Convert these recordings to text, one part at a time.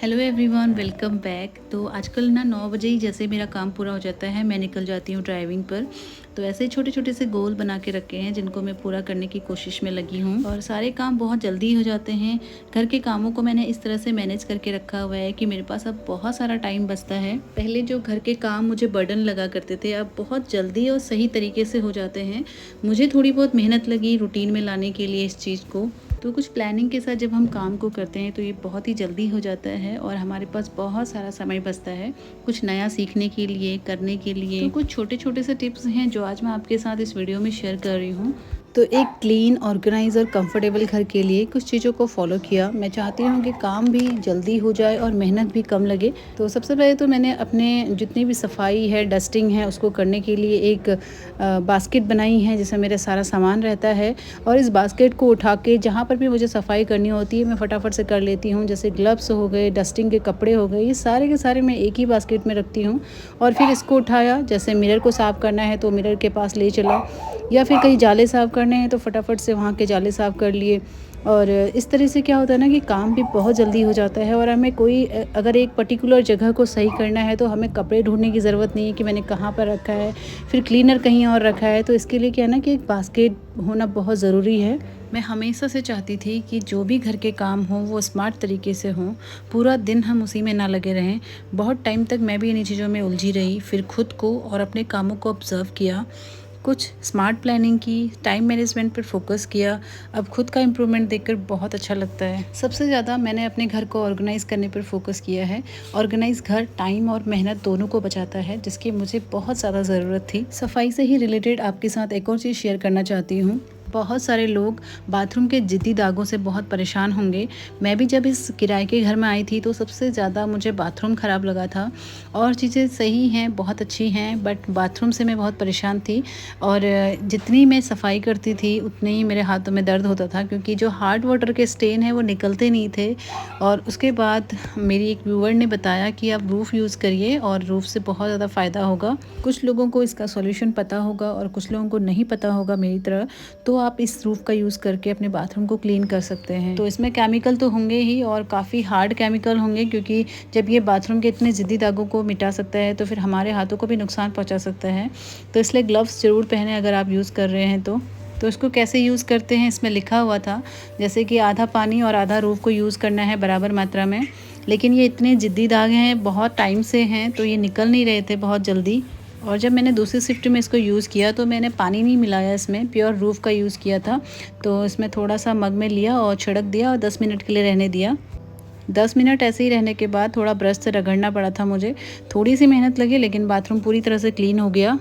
Hello everyone, welcome back. तो आजकल ना 9 बजे ही जैसे मेरा काम पूरा हो जाता है मैं निकल जाती हूँ ड्राइविंग पर। तो ऐसे छोटे छोटे से गोल बना के रखे हैं जिनको मैं पूरा करने की कोशिश में लगी हूँ और सारे काम बहुत जल्दी हो जाते हैं। घर के कामों को मैंने इस तरह से मैनेज करके रखा हुआ है कि मेरे पास अब बहुत सारा टाइम बचता है। पहले जो घर के काम मुझे बर्डन लगा करते थे अब बहुत जल्दी और सही तरीके से हो जाते हैं। मुझे थोड़ी बहुत मेहनत लगी रूटीन में लाने के लिए इस चीज़ को। तो कुछ प्लानिंग के साथ जब हम काम को करते हैं तो ये बहुत ही जल्दी हो जाता है और हमारे पास बहुत सारा समय बचता है कुछ नया सीखने के लिए, करने के लिए। तो कुछ छोटे छोटे से टिप्स हैं जो आज मैं आपके साथ इस वीडियो में शेयर कर रही हूँ। तो एक क्लीन, ऑर्गेनाइज और कंफर्टेबल घर के लिए कुछ चीज़ों को फॉलो किया। मैं चाहती हूँ कि काम भी जल्दी हो जाए और मेहनत भी कम लगे। तो सबसे पहले तो मैंने अपने जितनी भी सफाई है, डस्टिंग है, उसको करने के लिए एक बास्केट बनाई है जिसमें मेरा सारा सामान रहता है। और इस बास्केट को उठा के जहाँ पर भी मुझे सफाई करनी होती है मैं फटाफट से कर लेती हूँ। जैसे ग्लव्स हो गए, डस्टिंग के कपड़े हो गए, ये सारे के सारे मैं एक ही बास्केट में रखती हूँ। और फिर इसको उठाया, जैसे मिरर को साफ़ करना है तो मिरर के पास ले चला, या फिर कहीं जाले साफ़ करने हैं तो फटाफट से वहाँ के जाले साफ़ कर लिए। और इस तरह से क्या होता है ना कि काम भी बहुत जल्दी हो जाता है। और हमें कोई अगर एक पर्टिकुलर जगह को सही करना है तो हमें कपड़े ढूंढने की ज़रूरत नहीं है कि मैंने कहाँ पर रखा है, फिर क्लीनर कहीं और रखा है। तो इसके लिए क्या है ना कि एक बास्केट होना बहुत ज़रूरी है। मैं हमेशा से चाहती थी कि जो भी घर के काम हों वो स्मार्ट तरीके से हों, पूरा दिन हम उसी में ना लगे रहें। बहुत टाइम तक मैं भी इन्हीं चीज़ों में उलझी रही, फिर खुद को और अपने कामों को ऑब्ज़र्व किया, कुछ स्मार्ट प्लानिंग की, टाइम मैनेजमेंट पर फोकस किया। अब खुद का इम्प्रूवमेंट देखकर बहुत अच्छा लगता है। सबसे ज़्यादा मैंने अपने घर को ऑर्गेनाइज़ करने पर फोकस किया है। ऑर्गेनाइज घर टाइम और मेहनत दोनों को बचाता है, जिसकी मुझे बहुत ज़्यादा ज़रूरत थी। सफाई से ही रिलेटेड आपके साथ एक और चीज़ शेयर करना चाहती हूँ। बहुत सारे लोग बाथरूम के जिद्दी दागों से बहुत परेशान होंगे। मैं भी जब इस किराए के घर में आई थी तो सबसे ज़्यादा मुझे बाथरूम ख़राब लगा था। और चीज़ें सही हैं, बहुत अच्छी हैं, बट बाथरूम से मैं बहुत परेशान थी। और जितनी मैं सफाई करती थी उतने ही मेरे हाथों में दर्द होता था, क्योंकि जो हार्ड वाटर के स्टेन है वो निकलते नहीं थे। और उसके बाद मेरी एक व्यूअर ने बताया कि आप रूफ़ यूज़ करिए और रूफ़ से बहुत ज़्यादा फ़ायदा होगा। कुछ लोगों को इसका सॉल्यूशन पता होगा और कुछ लोगों को नहीं पता होगा मेरी तरह। तो आप इस रूफ़ का यूज़ करके अपने बाथरूम को क्लीन कर सकते हैं। तो इसमें केमिकल तो होंगे ही और काफ़ी हार्ड केमिकल होंगे, क्योंकि जब ये बाथरूम के इतने ज़िद्दी दागों को मिटा सकता है तो फिर हमारे हाथों को भी नुकसान पहुंचा सकता है। तो इसलिए ग्लव्स ज़रूर पहने अगर आप यूज़ कर रहे हैं तो इसको कैसे यूज़ करते हैं इसमें लिखा हुआ था, जैसे कि आधा पानी और आधा रूफ़ को यूज़ करना है बराबर मात्रा में। लेकिन ये इतने ज़िद्दी दाग हैं, बहुत टाइम से हैं, तो ये निकल नहीं रहे थे बहुत जल्दी। और जब मैंने दूसरी शिफ्ट में इसको यूज़ किया तो मैंने पानी नहीं मिलाया, इसमें प्योर रूफ़ का यूज़ किया था। तो इसमें थोड़ा सा मग में लिया और छिड़क दिया और 10 मिनट के लिए रहने दिया। 10 मिनट ऐसे ही रहने के बाद थोड़ा ब्रश से रगड़ना पड़ा था मुझे। थोड़ी सी मेहनत लगी लेकिन बाथरूम पूरी तरह से क्लीन हो गया।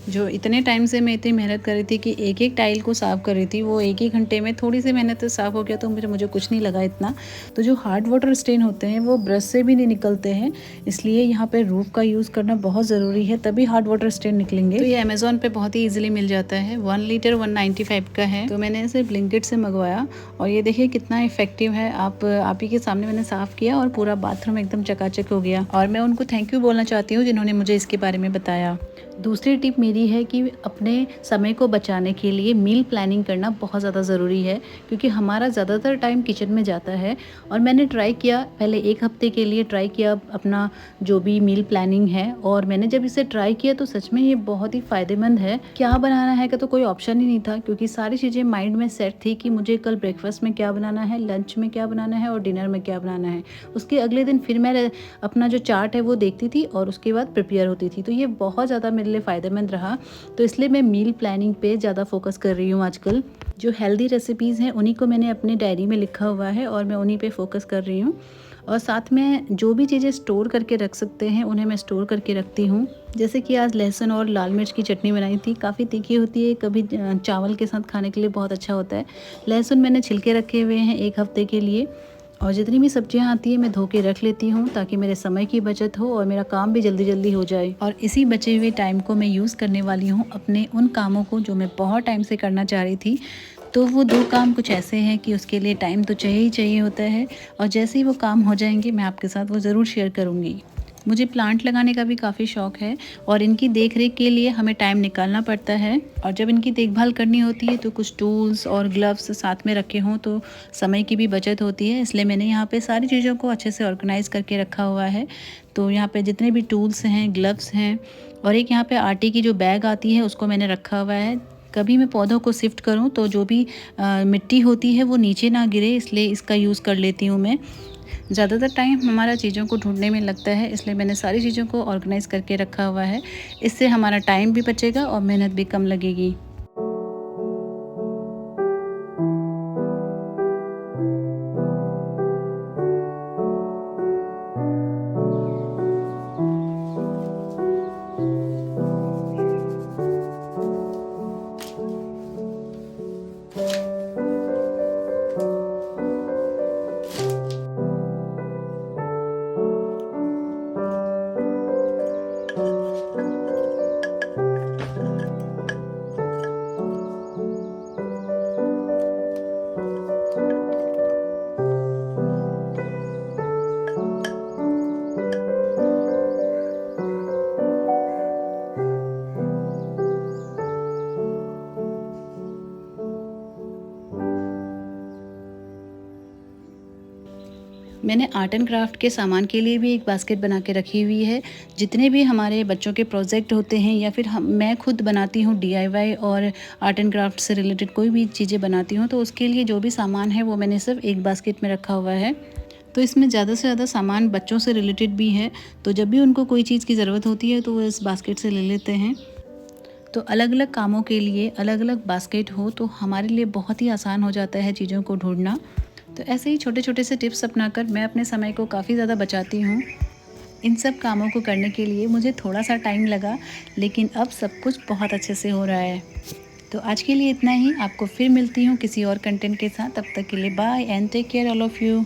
जो इतने टाइम से मैं इतनी मेहनत कर रही थी कि एक एक टाइल को साफ़ कर रही थी, वो एक ही घंटे में थोड़ी सी मेहनत से साफ़ हो गया। तो मुझे कुछ नहीं लगा इतना। तो जो हार्ड वाटर स्टेन होते हैं वो ब्रश से भी नहीं निकलते हैं, इसलिए यहाँ पे रूफ़ का यूज़ करना बहुत ज़रूरी है, तभी हार्ड वाटर स्टेन निकलेंगे। तो ये अमेज़ॉन पे बहुत ही ईजिली मिल जाता है। 1 लीटर 195 का है। तो मैंने इसे ब्लिंकिट से मंगवाया और ये देखिए कितना इफेक्टिव है। आप ही के सामने मैंने साफ़ किया और पूरा बाथरूम एकदम चकाचक हो गया। और मैं उनको थैंक यू बोलना चाहती हूँ जिन्होंने मुझे इसके बारे में बताया। दूसरी टिप मेरी है कि अपने समय को बचाने के लिए मील प्लानिंग करना बहुत ज़्यादा ज़रूरी है, क्योंकि हमारा ज़्यादातर टाइम किचन में जाता है। और मैंने ट्राई किया, पहले 1 हफ्ते के लिए ट्राई किया अपना जो भी मील प्लानिंग है, और मैंने जब इसे ट्राई किया तो सच में ये बहुत ही फ़ायदेमंद है। क्या बनाना है का तो कोई ऑप्शन ही नहीं था, क्योंकि सारी चीज़ें माइंड में सेट थी कि मुझे कल ब्रेकफास्ट में क्या बनाना है, लंच में क्या बनाना है और डिनर में क्या बनाना है। उसके अगले दिन फिर मैं अपना जो चार्ट है वो देखती थी और उसके बाद प्रिपेयर होती थी। तो ये बहुत ज़्यादा मेरे लिए फ़ायदेमंद रहा। तो इसलिए मैं मील प्लानिंग पे ज़्यादा फोकस कर रही हूँ आजकल। जो हेल्दी रेसिपीज़ हैं उन्हीं को मैंने अपनी डायरी में लिखा हुआ है और मैं उन्हीं पे फोकस कर रही हूँ। और साथ में जो भी चीज़ें स्टोर करके रख सकते हैं उन्हें मैं स्टोर करके रखती हूँ। जैसे कि आज लहसुन और लाल मिर्च की चटनी बनाई थी, काफ़ी तीखी होती है, कभी चावल के साथ खाने के लिए बहुत अच्छा होता है। लहसुन मैंने छिलके रखे हुए हैं 1 हफ्ते के लिए। और जितनी भी सब्जियां आती है मैं धो के रख लेती हूँ, ताकि मेरे समय की बचत हो और मेरा काम भी जल्दी जल्दी हो जाए। और इसी बचे हुए टाइम को मैं यूज़ करने वाली हूँ अपने उन कामों को जो मैं बहुत टाइम से करना चाह रही थी। तो वो 2 काम कुछ ऐसे हैं कि उसके लिए टाइम तो चाहिए ही चाहिए होता है, और जैसे ही वो काम हो जाएंगे मैं आपके साथ वो ज़रूर शेयर करूँगी। मुझे प्लांट लगाने का भी काफ़ी शौक़ है और इनकी देख रेख के लिए हमें टाइम निकालना पड़ता है। और जब इनकी देखभाल करनी होती है तो कुछ टूल्स और ग्लव्स साथ में रखे हों तो समय की भी बचत होती है, इसलिए मैंने यहाँ पे सारी चीज़ों को अच्छे से ऑर्गेनाइज़ करके रखा हुआ है। तो यहाँ पे जितने भी टूल्स हैं, ग्लव्स हैं और एक यहाँ पे आटे की जो बैग आती है उसको मैंने रखा हुआ है। कभी मैं पौधों को शिफ्ट करूँ तो जो भी मिट्टी होती है वो नीचे ना गिरे, इसलिए इसका यूज़ कर लेती हूँ मैं। ज़्यादातर टाइम हमारा चीज़ों को ढूंढने में लगता है, इसलिए मैंने सारी चीज़ों को ऑर्गेनाइज़ करके रखा हुआ है। इससे हमारा टाइम भी बचेगा और मेहनत भी कम लगेगी। मैंने आर्ट एंड क्राफ्ट के सामान के लिए भी एक बास्केट बना के रखी हुई है। जितने भी हमारे बच्चों के प्रोजेक्ट होते हैं या फिर मैं खुद बनाती हूँ DIY और आर्ट एंड क्राफ्ट से रिलेटेड कोई भी चीज़ें बनाती हूँ तो उसके लिए जो भी सामान है वो मैंने सिर्फ एक बास्केट में रखा हुआ है। तो इसमें ज़्यादा से ज़्यादा सामान बच्चों से रिलेटेड भी है, तो जब भी उनको कोई चीज़ की ज़रूरत होती है तो वो इस बास्केट से ले लेते हैं। तो अलग अलग कामों के लिए अलग अलग बास्केट हो तो हमारे लिए बहुत ही आसान हो जाता है चीज़ों को ढूंढना। तो ऐसे ही छोटे छोटे से टिप्स अपनाकर मैं अपने समय को काफ़ी ज़्यादा बचाती हूँ। इन सब कामों को करने के लिए मुझे थोड़ा सा टाइम लगा, लेकिन अब सब कुछ बहुत अच्छे से हो रहा है। तो आज के लिए इतना ही। आपको फिर मिलती हूँ किसी और कंटेंट के साथ। तब तक के लिए bye and take care all of you.